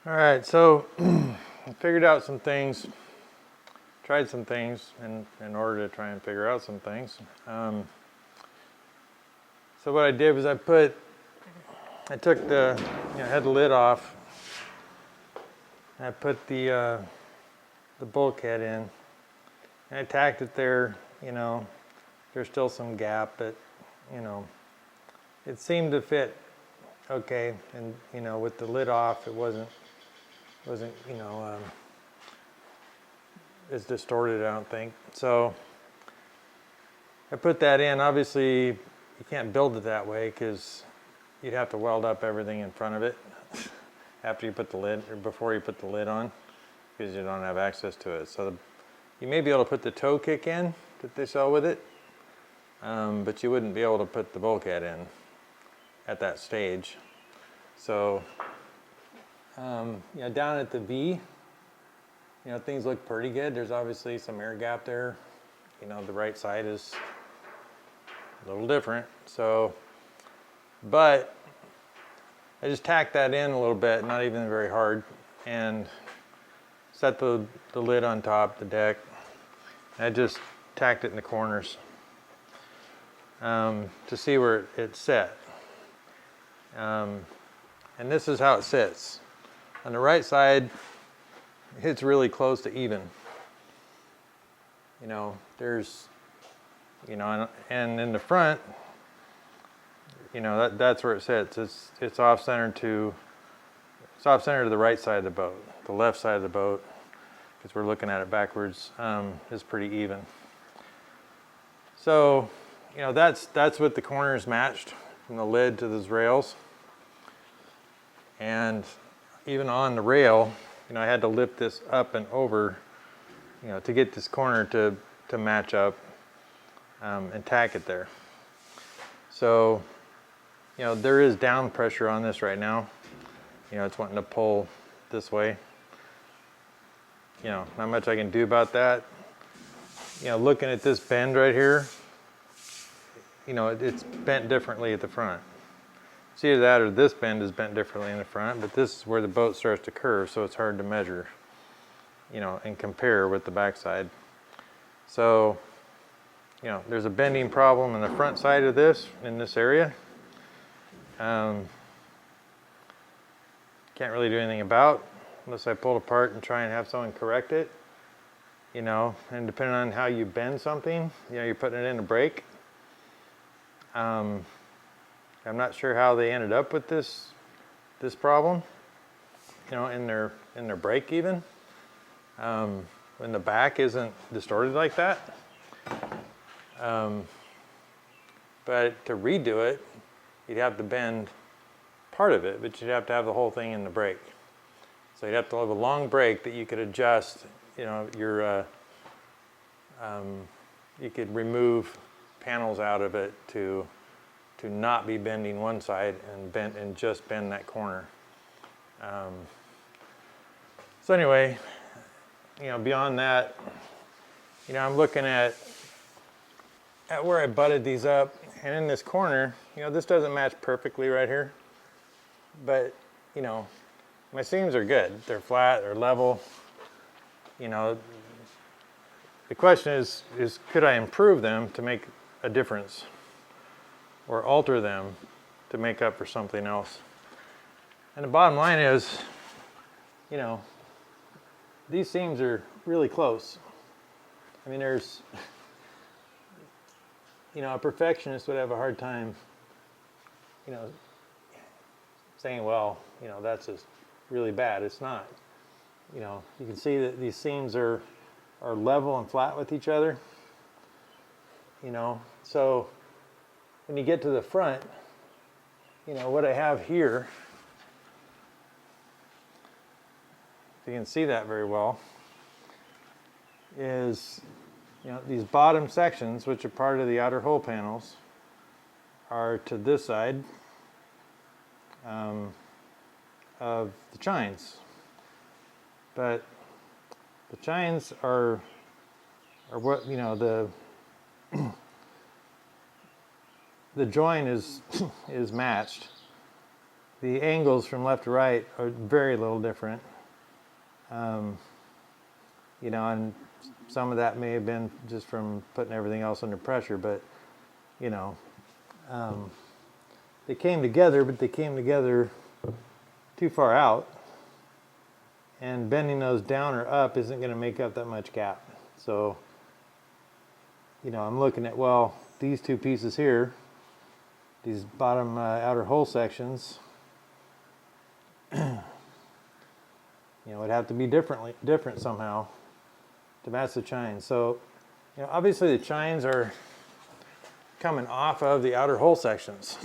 All right, so I figured out some things, tried some things in order to try and figure out some things. So what I did was I took the, had the lid off. I put the bulkhead in, and I tacked it there. There's still some gap, but it seemed to fit okay. And with the lid off, it wasn't as distorted, I don't think. So I put that in. Obviously, you can't build it that way because you'd have to weld up everything in front of it after you put the lid, or before you put the lid on, because you don't have access to it. So you may be able to put the toe kick in that they sell with it, but you wouldn't be able to put the bulkhead in at that stage. So down at the V, things look pretty good. There's obviously some air gap there. The right side is a little different. So, but I just tacked that in a little bit, not even very hard, and set the lid on top, the deck. I just tacked it in the corners to see where it's set. And this is how it sits. On the right side, it's really close to even. There's, and in the front, that's where it sits. It's off center to the right side of the boat. The left side of the boat, because we're looking at it backwards, is pretty even. So, that's what the corners matched from the lid to those rails. And even on the rail, I had to lift this up and over, to get this corner to match up and tack it there. So, there is down pressure on this right now. It's wanting to pull this way. Not much I can do about that. Looking at this bend right here, it's bent differently at the front. It's either that or this bend is bent differently in the front, but this is where the boat starts to curve, so it's hard to measure, and compare with the backside. So, there's a bending problem in the front side of this, in this area. Can't really do anything about unless I pull it apart and try and have someone correct it. And depending on how you bend something, you're putting it in a brake. I'm not sure how they ended up with this problem, in their brake even, when the back isn't distorted like that. But to redo it, you'd have to bend part of it, but you'd have to have the whole thing in the brake. So you'd have to have a long brake that you could adjust. You could remove panels out of it to not be bending one side and just bend that corner. So anyway, beyond that, I'm looking at where I butted these up, and in this corner, this doesn't match perfectly right here, but my seams are good. They're flat, they're level. The question is could I improve them to make a difference, or alter them to make up for something else? And the bottom line is, these seams are really close. I mean, there's, a perfectionist would have a hard time, saying, well, that's just really bad. It's not. You can see that these seams are level and flat with each other. So when you get to the front, what I have here, if you can see that very well, is these bottom sections, which are part of the outer hull panels, are to this side of the chines. But the chines are what, the join is matched, the angles from left to right are very little different. You know, and some of that may have been just from putting everything else under pressure, but you know, they came together, but they came together too far out, and bending those down or up isn't going to make up that much gap. So, you know, I'm looking at, well, these two pieces here, these bottom outer hole sections, you know, would have to be different somehow to match the chines. So, you know, obviously the chines are coming off of the outer hole sections.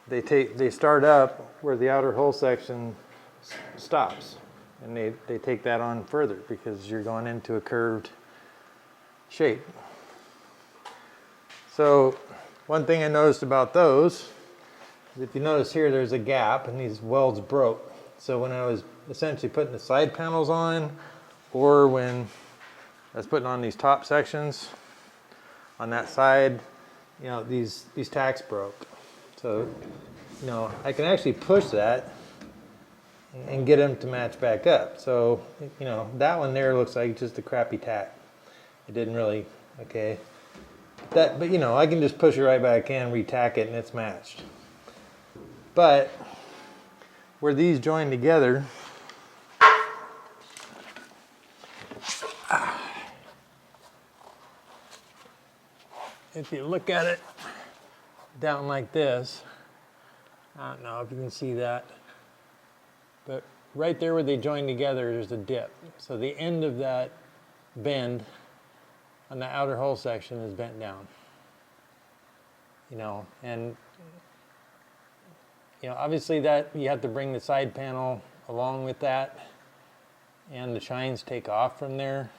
They start up where the outer hole section stops, and they take that on further because you're going into a curved shape. So one thing I noticed about those is if you notice here, there's a gap and these welds broke. So when I was essentially putting the side panels on, or when I was putting on these top sections on that side, you know, these tacks broke. So, you know, I can actually push that and get them to match back up. So, you know, that one there looks like just a crappy tack. It didn't really, okay. But you know, I can just push it right back in, re-tack it, and it's matched. But where these join together, if you look at it down like this, I don't know if you can see that, but right there where they join together, there's a dip. So the end of that bend on the outer hole section is bent down. You know, and you know, obviously that you have to bring the side panel along with that, and the chines take off from there.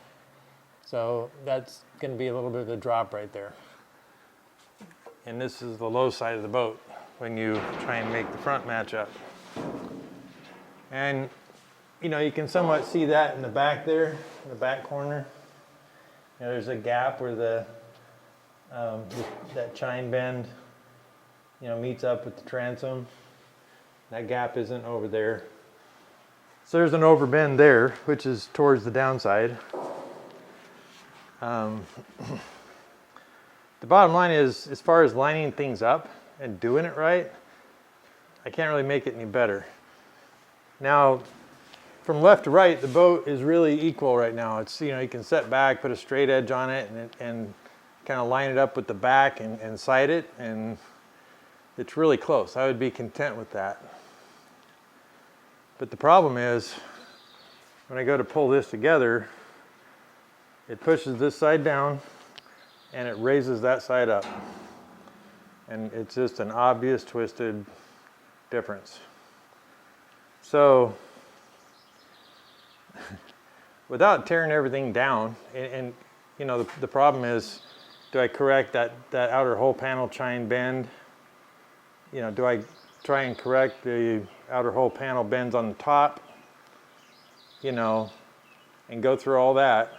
So that's going to be a little bit of a drop right there. And this is the low side of the boat when you try and make the front match up. And you know, you can somewhat see that in the back there, in the back corner. You know, there's a gap where that chine bend, you know, meets up with the transom. That gap isn't over there. So there's an overbend there, which is towards the downside. The bottom line is, as far as lining things up and doing it right, I can't really make it any better. Now, from left to right, the boat is really equal right now. It's, you know, you can set back, put a straight edge on it, and kind of line it up with the back and side it, and it's really close. I would be content with that. But the problem is, when I go to pull this together, it pushes this side down and it raises that side up. And it's just an obvious twisted difference. So, without tearing everything down, and you know, the problem is, do I correct that outer hole panel chine bend? You know, do I try and correct the outer hole panel bends on the top, you know, and go through all that?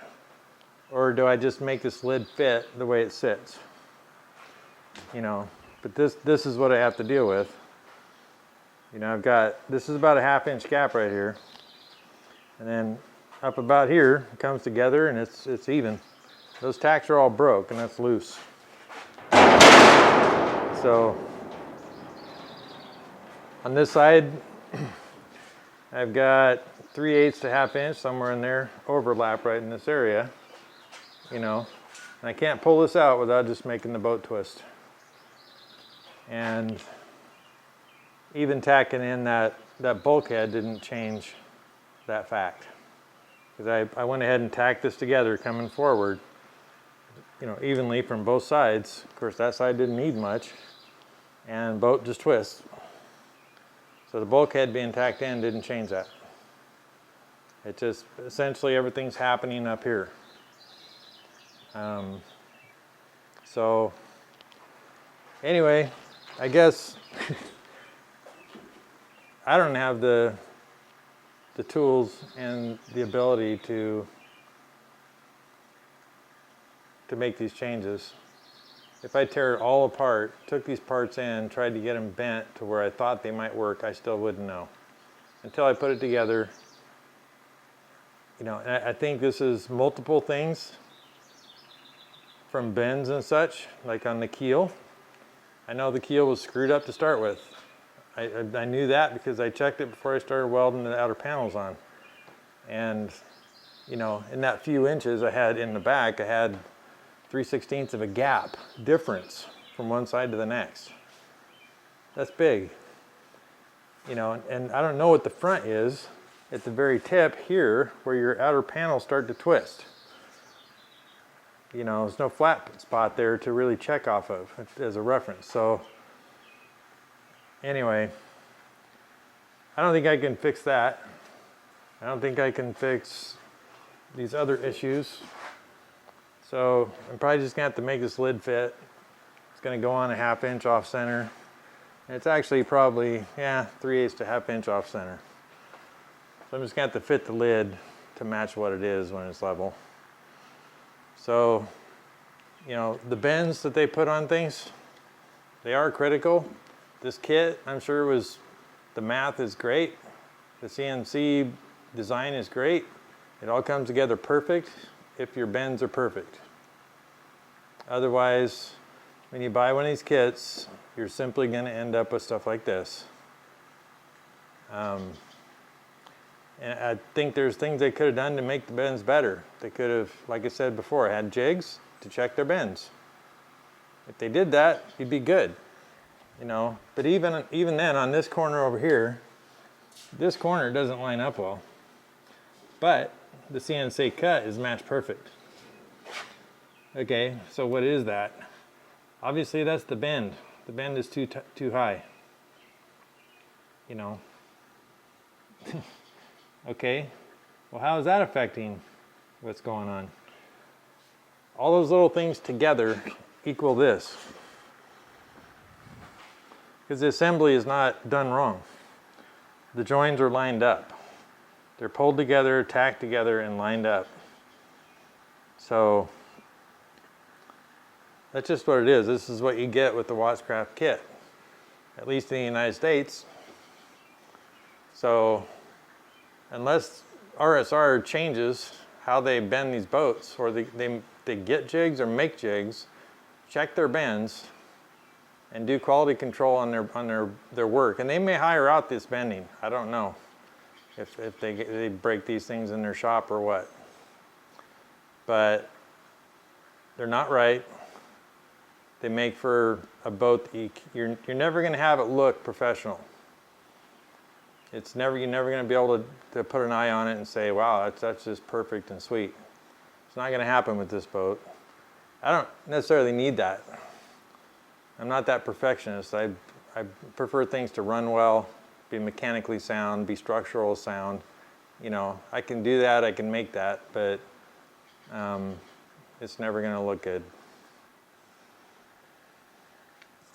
Or do I just make this lid fit the way it sits? You know, but this is what I have to deal with. You know, this is about a 1/2 inch gap right here. And then up about here, it comes together and it's even. Those tacks are all broke and that's loose. So on this side, I've got 3/8 to 1/2 inch, somewhere in there, overlap right in this area, you know. And I can't pull this out without just making the boat twist. And even tacking in that bulkhead didn't change that fact. Because I went ahead and tacked this together coming forward, you know, evenly from both sides. Of course, that side didn't need much, and boat just twists. So the bulkhead being tacked in didn't change that. It just, essentially everything's happening up here. So anyway, I guess I don't have the tools and the ability to make these changes. if I tear it all apart, took these parts in, tried to get them bent to where I thought they might work, I still wouldn't know. Until I put it together, you know, and I think this is multiple things from bends and such, like on the keel. I know the keel was screwed up to start with. I knew that because I checked it before I started welding the outer panels on. And, you know, in that few inches I had in the back, I had 3/16 of a gap difference from one side to the next. That's big. You know, and I don't know what the front is at the very tip here where your outer panels start to twist. You know, there's no flat spot there to really check off of as a reference. So anyway, I don't think I can fix that. I don't think I can fix these other issues. So I'm probably just gonna have to make this lid fit. It's gonna go on a 1/2 inch off center. And it's actually probably, 3/8 to 1/2 inch off center. So I'm just gonna have to fit the lid to match what it is when it's level. So, you know, the bends that they put on things, they are critical. This kit, I'm sure the math is great. The CNC design is great. It all comes together perfect if your bends are perfect. Otherwise, when you buy one of these kits, you're simply gonna end up with stuff like this. And I think there's things they could have done to make the bends better. They could have, like I said before, had jigs to check their bends. If they did that, you'd be good, you know. But even then, on this corner over here, this corner doesn't line up well. But the CNC cut is match perfect. Okay, so what is that? Obviously, that's the bend. The bend is too high. You know. Okay, well, how is that affecting what's going on? All those little things together equal this. Because the assembly is not done wrong. The joins are lined up. They're pulled together, tacked together, and lined up. So that's just what it is. This is what you get with the Wattscraft kit, at least in the United States. So unless RSR changes how they bend these boats, or they get jigs or make jigs, check their bends, and do quality control on their work. And they may hire out this bending. I don't know if they break these things in their shop or what. But they're not right. They make for a boat that you're never going to have it look professional. You're never going to be able to put an eye on it and say, wow, that's just perfect and sweet. It's not going to happen with this boat. I don't necessarily need that. I'm not that perfectionist. I prefer things to run well, be mechanically sound, be structural sound. You know, I can do that, I can make that, but it's never going to look good.